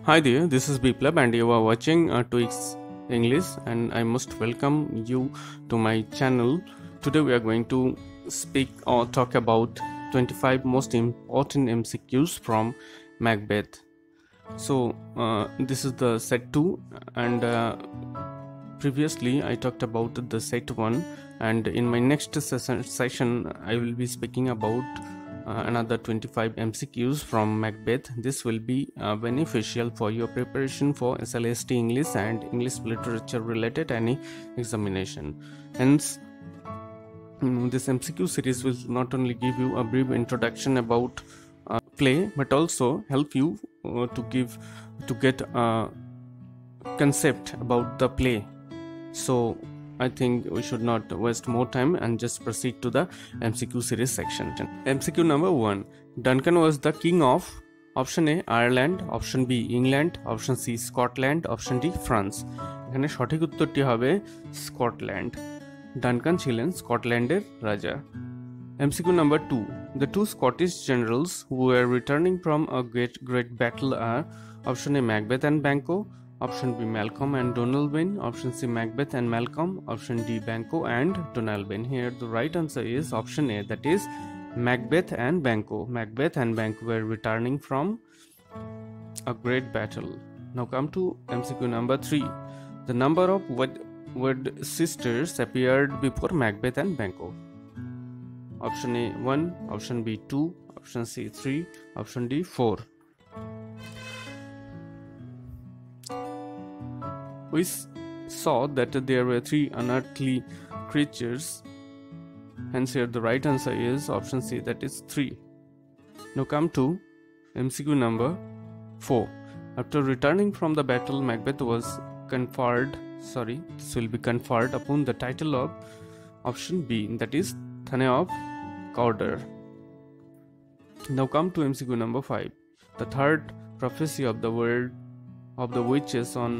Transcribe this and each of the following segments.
Hi there, this is Biplab and you are watching Tweaks English, and I must welcome you to my channel. Today we are going to speak or talk about 25 most important MCQs from Macbeth. So this is the set 2, and previously I talked about the set 1, and in my next session I will be speaking about another 25 MCQs from Macbeth. This will be beneficial for your preparation for SLST English and English literature related any examination. Hence, this MCQ series will not only give you a brief introduction about play, but also help you to get a concept about the play. So I think we should not waste more time and just proceed to the MCQ series section. MCQ number 1. Duncan was the king of option A Ireland, option B England, option C Scotland, option D France. এখানে সঠিক উত্তরটি হবে Scotland. Duncan ছিলেন স্কটল্যান্ডের রাজা। MCQ number 2. The two Scottish generals who were returning from a great battle are option A Macbeth and Banquo, option B Malcolm and Donalbain, option C Macbeth and Malcolm, option D Banquo and Donalbain. Here the right answer is option A, that is Macbeth and Banquo. Macbeth and Banquo were returning from a great battle. Now come to MCQ number 3. The number of wed sisters appeared before Macbeth and Banquo. Option A 1, option B 2, option C 3, option D 4. We saw that there were 3 unearthly creatures. Hence here the right answer is option C, that is 3. Now come to MCQ number 4. After returning from the battle, Macbeth was conferred upon the title of option B, that is Thane of Cawdor. Now come to MCQ number 5. The third prophecy of the witches on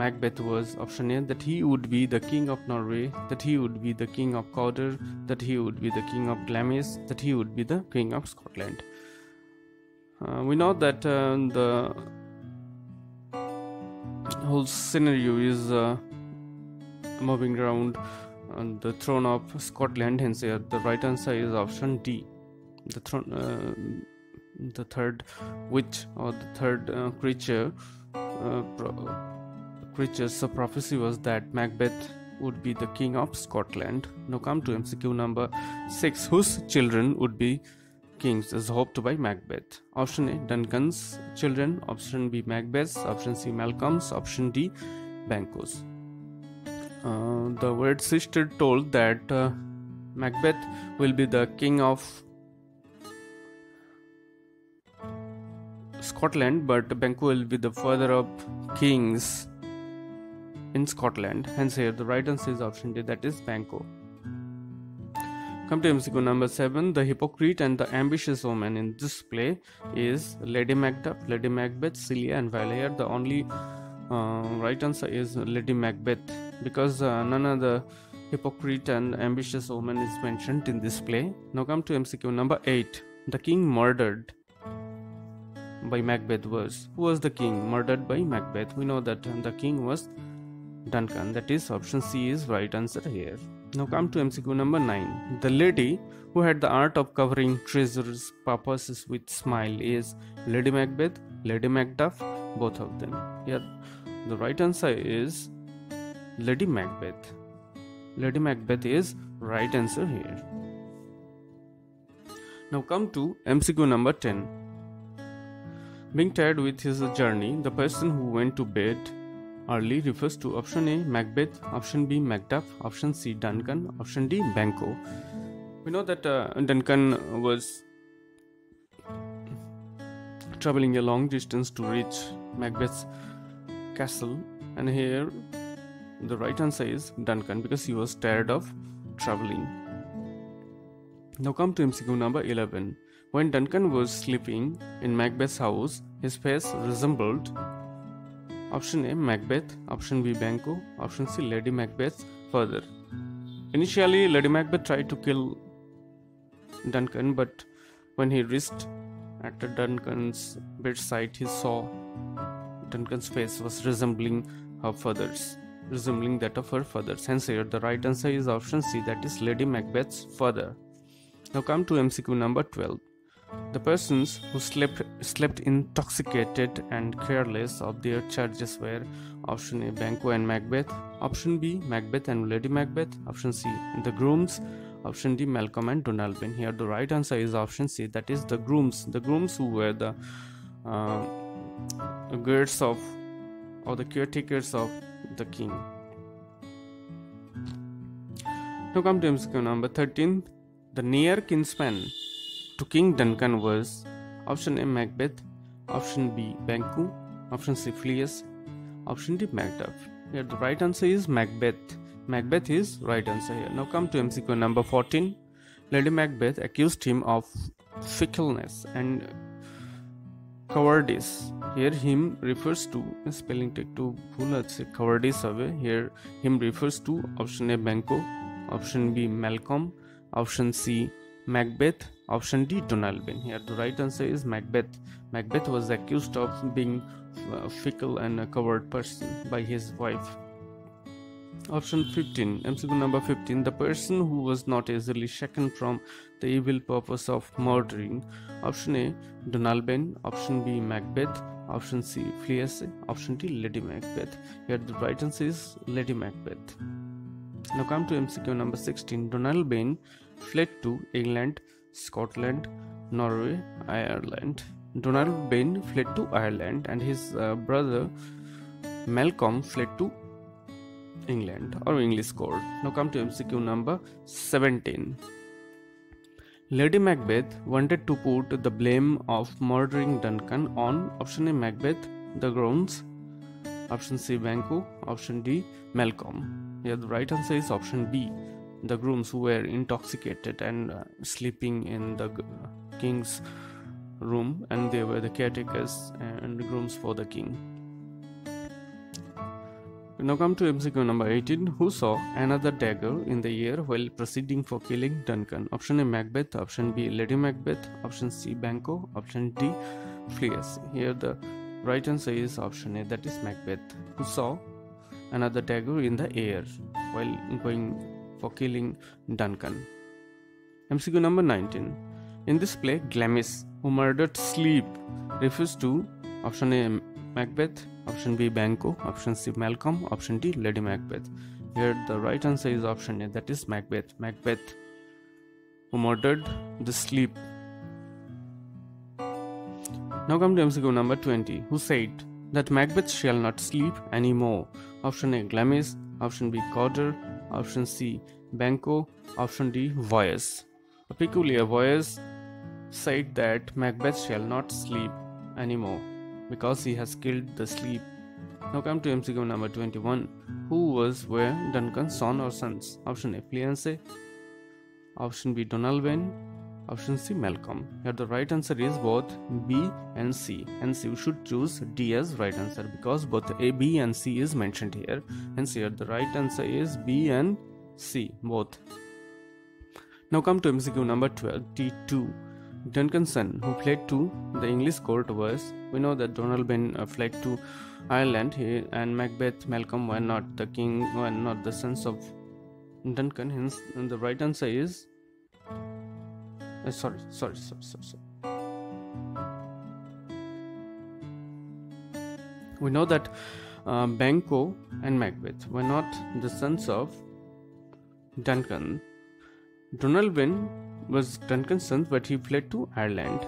Macbeth was option A, that he would be the king of Norway, that he would be the king of Cawdor, that he would be the king of Glamis, that he would be the king of Scotland. We know that the whole scenario is moving around on the throne of Scotland. Hence here the right answer is option D. The third witch or the third creature's prophecy was that Macbeth would be the king of Scotland. Now come to MCQ number 6. Whose children would be kings as hoped by Macbeth? Option A Duncan's children, option B Macbeth's, option C Malcolm's, option D Banquo's. The word sister told that Macbeth will be the king of Scotland, but Banquo will be the father of kings in Scotland. Hence here the right answer is option D, that is Banquo. Come to MCQ number 7. The hypocrite and the ambitious woman in this play is Lady Macduff, Lady Macbeth, Celia and Viola. Here the only right answer is Lady Macbeth, because none of the hypocrite and ambitious woman is mentioned in this play. Now come to MCQ number 8. The king murdered by Macbeth was. Who was the king murdered by Macbeth? We know that the king was Duncan, that is option C is right answer here. Now come to MCQ number 9. The lady who had the art of covering treasures purposes with smile is Lady Macbeth, Lady Macduff, both of them. Here the right answer is Lady Macbeth. Lady Macbeth is right answer here. Now come to MCQ number 10. Being tired with his journey, the person who went to bed early refers to option A Macbeth, option B Macduff, option C Duncan, option D Banquo. We know that Duncan was traveling a long distance to reach Macbeth's castle, and here the right answer is Duncan, because he was tired of traveling. Now come to MCQ number 11. When Duncan was sleeping in Macbeth's house, his face resembled option A Macbeth, option B Banquo, option C Lady Macbeth's father. Initially Lady Macbeth tried to kill Duncan, but when he reached at Duncan's bedside, he saw Duncan's face was resembling that of her father's. Hence here the right answer is option C, that is Lady Macbeth's father. Now come to MCQ number 12. The persons who slept intoxicated and careless of their charges were option A, Banquo and Macbeth, option B, Macbeth and Lady Macbeth, option C, the grooms, option D, Malcolm and Donalbain. Here the right answer is option C, that is the grooms who were the guards of, or the caretakers of the king. Now come to MCQ number 13. The near kinsman to King Duncan was option A, Macbeth, option B, Banquo, option C, Fleance, option D, Macduff. Here the right answer is Macbeth. Macbeth is right answer here. Now come to MCQ number 14. Lady Macbeth accused him of fickleness and cowardice. Here him refers to, spelling take to cowardice away. Here him refers to option A, Banquo, option B, Malcolm, option C, Macbeth, option D, Donalbain. Here the right answer is Macbeth. Macbeth was accused of being fickle and a coward person by his wife. Option 15, MCQ number 15. The person who was not easily shaken from the evil purpose of murdering. Option A, Donalbain, option B, Macbeth, option C, Fleance, option D, Lady Macbeth. Here the right answer is Lady Macbeth. Now come to MCQ number 16. Donalbain fled to England, Scotland, Norway, Ireland. Donalbain fled to Ireland and his brother Malcolm fled to England or English court. Now come to MCQ number 17. Lady Macbeth wanted to put the blame of murdering Duncan on option A, Macbeth, the groans, option C, Banquo, option D, Malcolm. Here the right answer is option B, the grooms who were intoxicated and sleeping in the king's room, and they were the caretakers and the grooms for the king. Now come to MCQ number 18. Who saw another dagger in the air while proceeding for killing Duncan? Option A, Macbeth, option B, Lady Macbeth, option C, Banquo, option D, Fleance. Here the right answer is option A, that is Macbeth, who saw another dagger in the air while going for killing Duncan. MCQ number 19. In this play, Glamis, who murdered Sleep, refers to option A, Macbeth, option B, Banquo, option C, Malcolm, option D, Lady Macbeth. Here the right answer is option A, that is Macbeth. Macbeth, who murdered the Sleep. Now come to MCQ number 20. Who said that Macbeth shall not sleep anymore? Option A, Glamis, option B, Cawdor, option C, Banquo, option D, Voice. A peculiar voice said that Macbeth shall not sleep anymore because he has killed the Sleep. Now come to MCQ number 21. Who were Duncan's son or sons? Option A, Fleance, option B, Donalbain, option C, Malcolm. Here the right answer is both B and C. Hence you should choose D as right answer because both A, B and C is mentioned here. Hence here the right answer is B and C, both. Now come to MCQ number 12, T2. Duncan's son who fled to the English court was, we know that Donalbain fled to Ireland here, and Macbeth, Malcolm were not the king, were not the sons of Duncan. Hence the right answer is sorry. We know that Banquo and Macbeth were not the sons of Duncan. Donalbain was Duncan's son, but he fled to Ireland.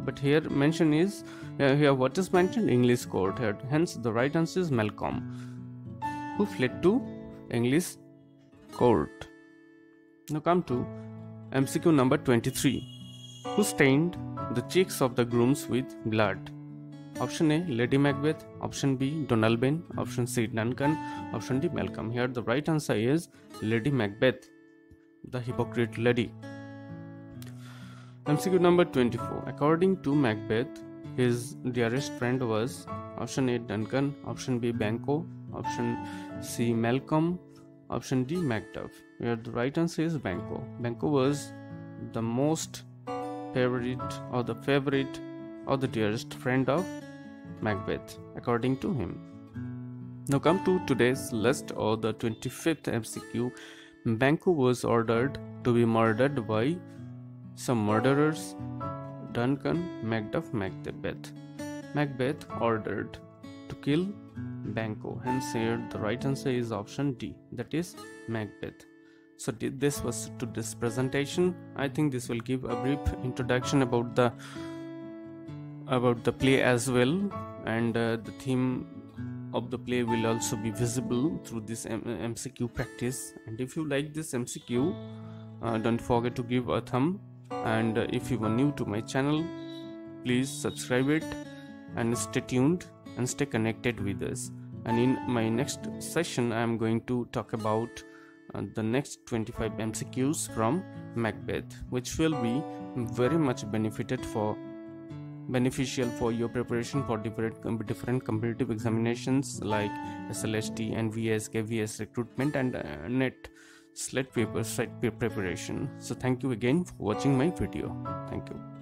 But here mention is here what is mentioned? English court here. Hence the right answer is Malcolm, who fled to English court. Now come to MCQ number 23. Who stained the cheeks of the grooms with blood? Option A, Lady Macbeth, option B, Donalbain, option C, Duncan, option D, Malcolm. Here the right answer is Lady Macbeth, the hypocrite lady. MCQ number 24. According to Macbeth, his dearest friend was option A, Duncan, option B, Banquo, option C, Malcolm, option D, Macduff. Here the right answer is Banquo. Banquo was the most favorite or the dearest friend of Macbeth, according to him. Now come to today's list, or the 25th MCQ. Banquo was ordered to be murdered by some murderers: Duncan, Macduff, Macbeth. Macbeth ordered to kill Banquo, hence here the right answer is option D, that is Macbeth. So this was to this presentation. I think this will give a brief introduction about the play as well, and the theme of the play will also be visible through this MCQ practice. And if you like this MCQ, don't forget to give a thumb, and if you are new to my channel, please subscribe it and stay tuned and stay connected with us. And in my next session I am going to talk about the next 25 MCQs from Macbeth, which will be very much beneficial for your preparation for different competitive examinations like SLST, NVS, KVS recruitment, and NET SLET paper preparation. So thank you again for watching my video. Thank you.